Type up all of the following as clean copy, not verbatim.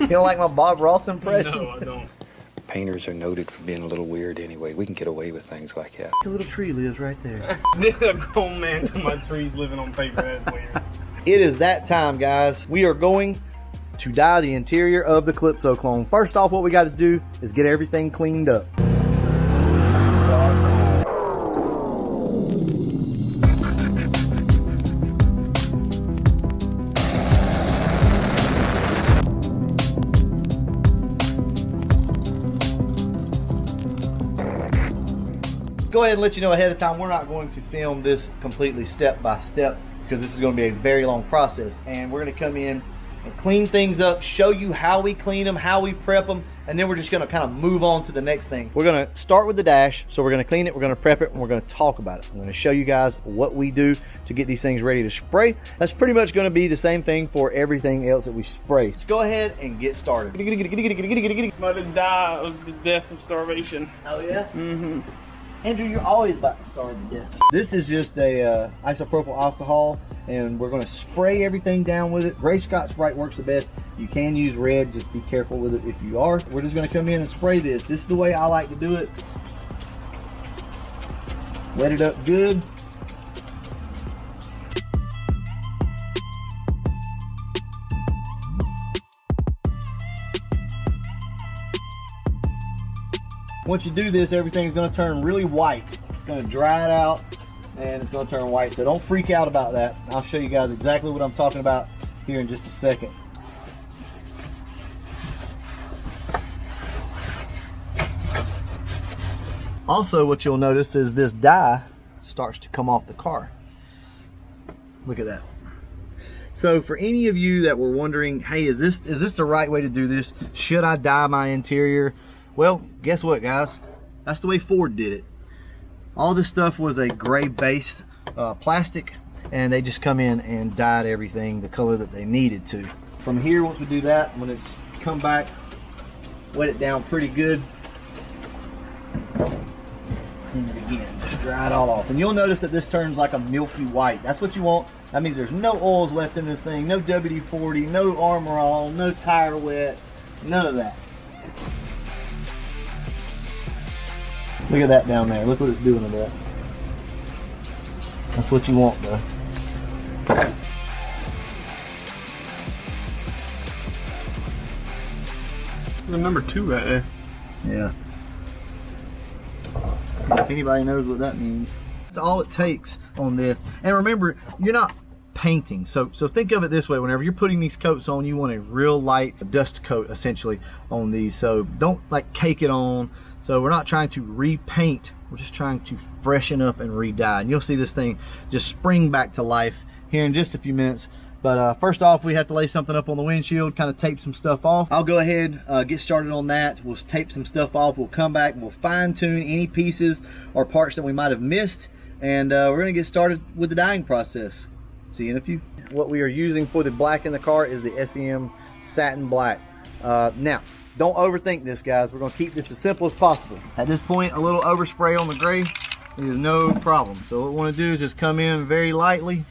You don't like my Bob Ross impression? No, I don't. Painters are noted for being a little weird anyway. We can get away with things like that. A little tree lives right there. This a grown man to my trees living on paper. That's weird. It is that time, guys. We are going to dye the interior of the Calypso Clone. First off, what we got to do is get everything cleaned up. Go ahead and let you know ahead of time, we're not going to film this completely step by step because this is going to be a very long process, and we're going to come in and clean things up, show you how we clean them, how we prep them, and then we're just going to kind of move on to the next thing. We're going to start with the dash, so we're going to clean it, we're going to prep it, and we're going to talk about it. I'm going to show you guys what we do to get these things ready to spray. That's pretty much going to be the same thing for everything else that we spray. Let's go ahead and get started. About to die of the death of starvation. Oh yeah? Mm-hmm. Andrew, you're always about to starve to death. This is just a isopropyl alcohol, and we're going to spray everything down with it. Gray Scotch Brite works the best. You can use red, just be careful with it if you are. We're just going to come in and spray this. This is the way I like to do it. Wet it up good. Once you do this, everything's going to turn really white. It's going to dry it out and it's going to turn white. So don't freak out about that. I'll show you guys exactly what I'm talking about here in just a second. Also, what you'll notice is this dye starts to come off the car. Look at that. So for any of you that were wondering, hey, is this the right way to do this? Should I dye my interior? Well, guess what, guys? That's the way Ford did it. All this stuff was a gray-based plastic, and they just come in and dyed everything the color that they needed to. From here, once we do that, when it's come back, wet it down pretty good. And again, just dry it all off. And you'll notice that this turns like a milky white. That's what you want. That means there's no oils left in this thing, no WD-40, no Armor All, no tire wet, none of that. Look at that down there. Look what it's doing to that. That's what you want, bro. The number 2 right there. Yeah. If anybody knows what that means. That's all it takes on this. And remember, you're not painting. So think of it this way. Whenever you're putting these coats on, you want a real light dust coat essentially on these. So don't like cake it on. So we're not trying to repaint, we're just trying to freshen up and re-dye. And you'll see this thing just spring back to life here in just a few minutes. But first off, we have to lay something up on the windshield, kind of tape some stuff off. I'll go ahead, get started on that. We'll tape some stuff off, we'll come back, we'll fine tune any pieces or parts that we might have missed. And we're gonna get started with the dyeing process. See you in a few. What we are using for the black in the car is the SEM Satin Black. Now, don't overthink this, guys. We're going to keep this as simple as possible. At this point, a little overspray on the gray is no problem. So what we want to do is just come in very lightly,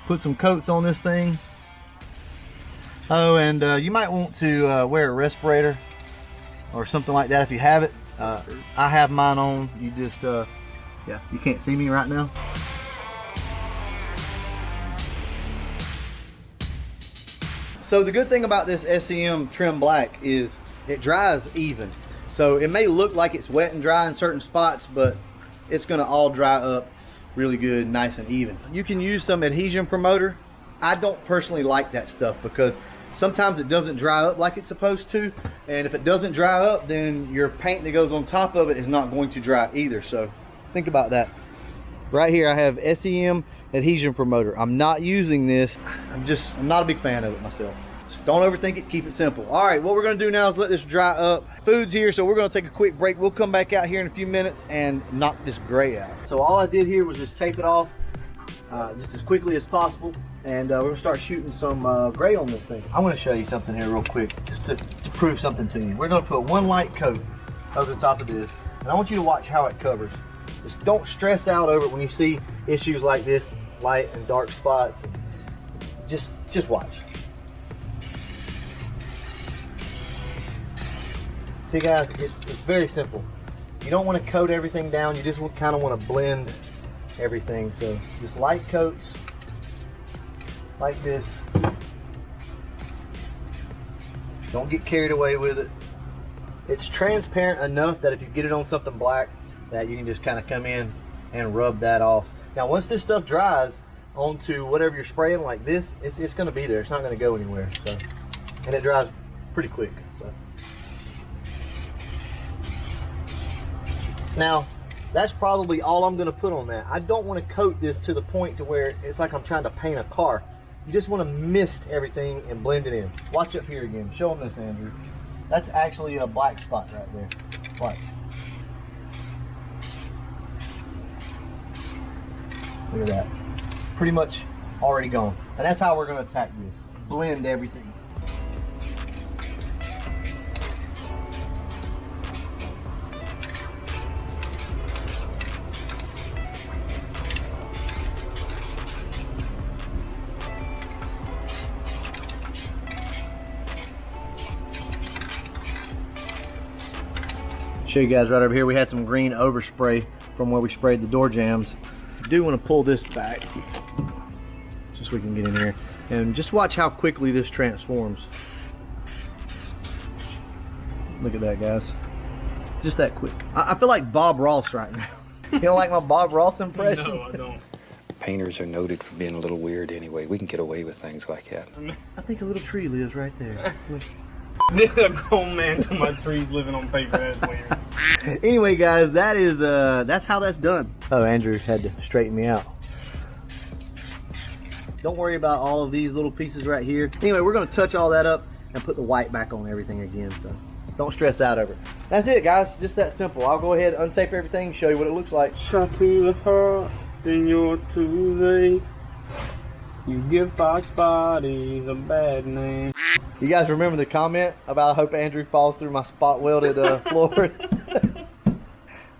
put some coats on this thing. Oh, and you might want to wear a respirator or something like that if you have it. I have mine on. You just, yeah, you can't see me right now. So the good thing about this SEM Trim Black is it dries even. So it may look like it's wet and dry in certain spots, but it's gonna all dry up really good, nice and even. You can use some adhesion promoter. I don't personally like that stuff because sometimes it doesn't dry up like it's supposed to. And if it doesn't dry up, then your paint that goes on top of it is not going to dry either. So think about that. Right here I have SEM adhesion promoter. I'm not using this. I'm not a big fan of it myself. Just don't overthink it, keep it simple. All right, what we're gonna do now is let this dry up. Food's here, so we're gonna take a quick break. We'll come back out here in a few minutes and knock this gray out. So all I did here was just tape it off just as quickly as possible. And we're gonna start shooting some gray on this thing. I wanna show you something here real quick, just to prove something to you. We're gonna put one light coat over the top of this, and I want you to watch how it covers. Just don't stress out over it when you see issues like this, light and dark spots. Just watch. See guys, it's very simple. You don't want to coat everything down, you just kind of want to blend everything. So just light coats like this. Don't get carried away with it. It's transparent enough that if you get it on something black, that you can just kind of come in and rub that off. Now once this stuff dries onto whatever you're spraying like this, it's going to be there. It's not going to go anywhere. So, and it dries pretty quick. So. Now, that's probably all I'm going to put on that. I don't want to coat this to the point to where it's like I'm trying to paint a car. You just want to mist everything and blend it in. Watch up here again. Show them this, Andrew. That's actually a black spot right there. Watch. Look at that. It's pretty much already gone. And that's how we're going to attack this. Blend everything. Show you guys right over here, we had some green overspray from where we sprayed the door jambs. I do want to pull this back just so we can get in here and just watch how quickly this transforms. Look at that, guys, just that quick. I feel like Bob Ross right now. You don't like my Bob Ross impression? No, I don't. Painters are noted for being a little weird anyway. We can get away with things like that. I think a little tree lives right there. A grown man to my trees living on paper. That's weird. Anyway, guys, that is that's how that's done. Oh, Andrew had to straighten me out. Don't worry about all of these little pieces right here. Anyway, we're going to touch all that up and put the white back on everything again. So don't stress out over it. That's it, guys. Just that simple. I'll go ahead and untape everything, show you what it looks like. Shot to the heart, then you're too late. You give Foxbody a bad name. You guys remember the comment about I hope Andrew falls through my spot welded floor?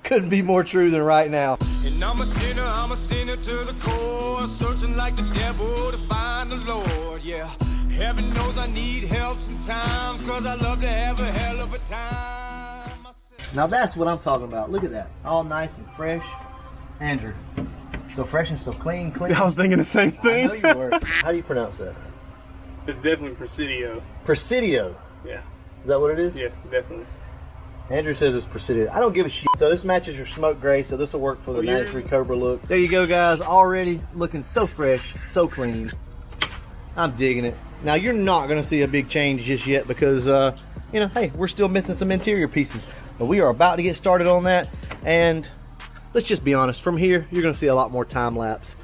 Couldn't be more true than right now. And I'm a sinner to the core, searching like the devil to find the Lord, yeah. Heaven knows I need help sometimes, cause I love to have a hell of a time. Now that's what I'm talking about. Look at that. All nice and fresh. Andrew, so fresh and so clean. I was thinking the same thing. I know you were. How do you pronounce that? It's definitely Presidio. Presidio? Yeah. Is that what it is? Yes, definitely. Andrew says it's Presidio. I don't give a shit. So this matches your smoke gray, so this will work for the Naturally Cobra look. There you go, guys. Already looking so fresh, so clean. I'm digging it. Now, you're not going to see a big change just yet because, you know, hey, we're still missing some interior pieces. But we are about to get started on that. And let's just be honest. From here, you're going to see a lot more time lapse.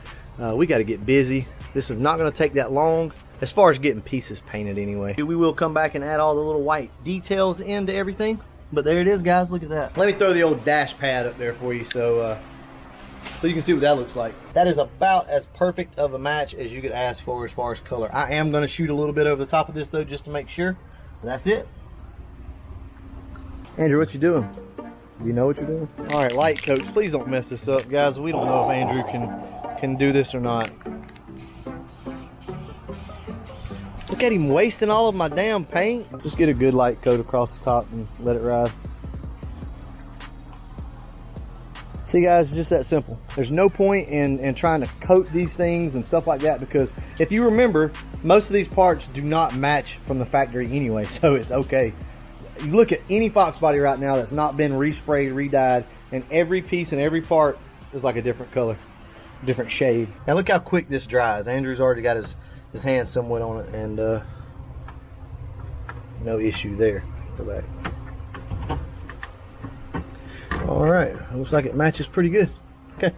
We got to get busy. This is not going to take that long as far as getting pieces painted anyway. We will come back and add all the little white details into everything. But there it is, guys. Look at that. Let me throw the old dash pad up there for you so you can see what that looks like. That is about as perfect of a match as you could ask for as far as color. I am going to shoot a little bit over the top of this though just to make sure. But that's it. Andrew, what you doing? Do you know what you're doing? All right, light coats. Please don't mess this up, guys. We don't know if Andrew can do this or not. Look at him wasting all of my damn paint. Just get a good light coat across the top and let it ride. See guys, it's just that simple. There's no point in trying to coat these things and stuff like that because if you remember, most of these parts do not match from the factory anyway, so it's okay. You look at any Foxbody right now that's not been resprayed, redyed, and every piece and every part is like a different color, different shade. Now look how quick this dries. Andrew's already got his hand somewhat on it and no issue there. Go back. All right, looks like it matches pretty good. Okay.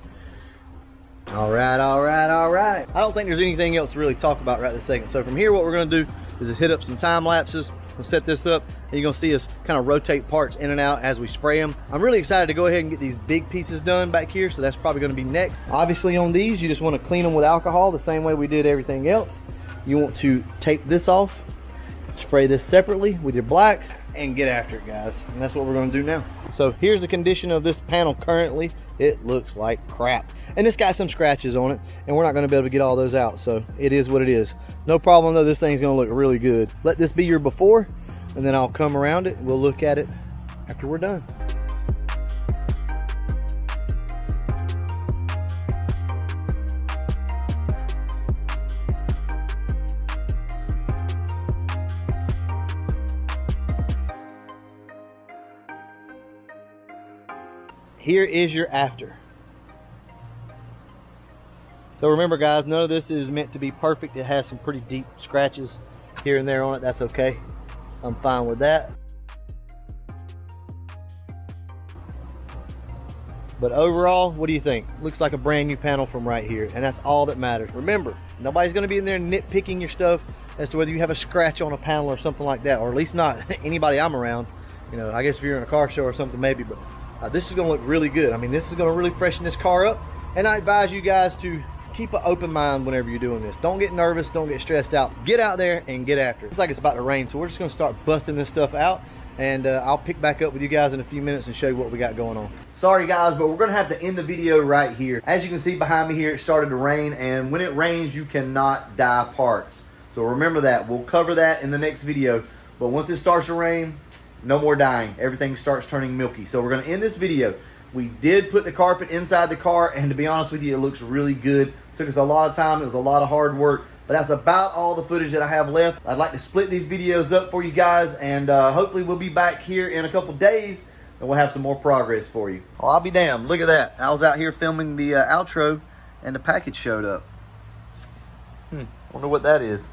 All right. I don't think there's anything else to really talk about right this second. So from here, what we're gonna do is just hit up some time lapses. We'll set this up and you're gonna see us kind of rotate parts in and out as we spray them. I'm really excited to go ahead and get these big pieces done back here, so that's probably gonna be next. Obviously on these, you just wanna clean them with alcohol the same way we did everything else. You want to tape this off, spray this separately with your black, and get after it, guys. And that's what we're gonna do now. So here's the condition of this panel currently. It looks like crap. And it's got some scratches on it, and we're not gonna be able to get all those out, so it is what it is. No problem though, this thing's gonna look really good. Let this be your before, and then I'll come around it, we'll look at it after we're done. Here is your after. So remember guys, none of this is meant to be perfect. It has some pretty deep scratches here and there on it. That's okay. I'm fine with that. But overall, what do you think? Looks like a brand new panel from right here, and that's all that matters. Remember, nobody's gonna be in there nitpicking your stuff as to whether you have a scratch on a panel or something like that, or at least not anybody I'm around. You know, I guess if you're in a car show or something maybe, but this is gonna look really good. I mean, this is gonna really freshen this car up, and I advise you guys to keep an open mind whenever you're doing this. Don't get nervous, don't get stressed out. Get out there and get after it. It's like it's about to rain, so we're just gonna start busting this stuff out, and I'll pick back up with you guys in a few minutes and show you what we got going on. Sorry guys, but we're gonna have to end the video right here. As you can see behind me here, it started to rain, and when it rains, you cannot dye parts. So remember that. We'll cover that in the next video, but once it starts to rain, no more dyeing. Everything starts turning milky. So we're gonna end this video. We did put the carpet inside the car, and to be honest with you, it looks really good. It took us a lot of time. It was a lot of hard work, but that's about all the footage that I have left. I'd like to split these videos up for you guys, and hopefully we'll be back here in a couple days, and we'll have some more progress for you. Well, I'll be damned. Look at that. I was out here filming the outro, and the package showed up. Wonder what that is.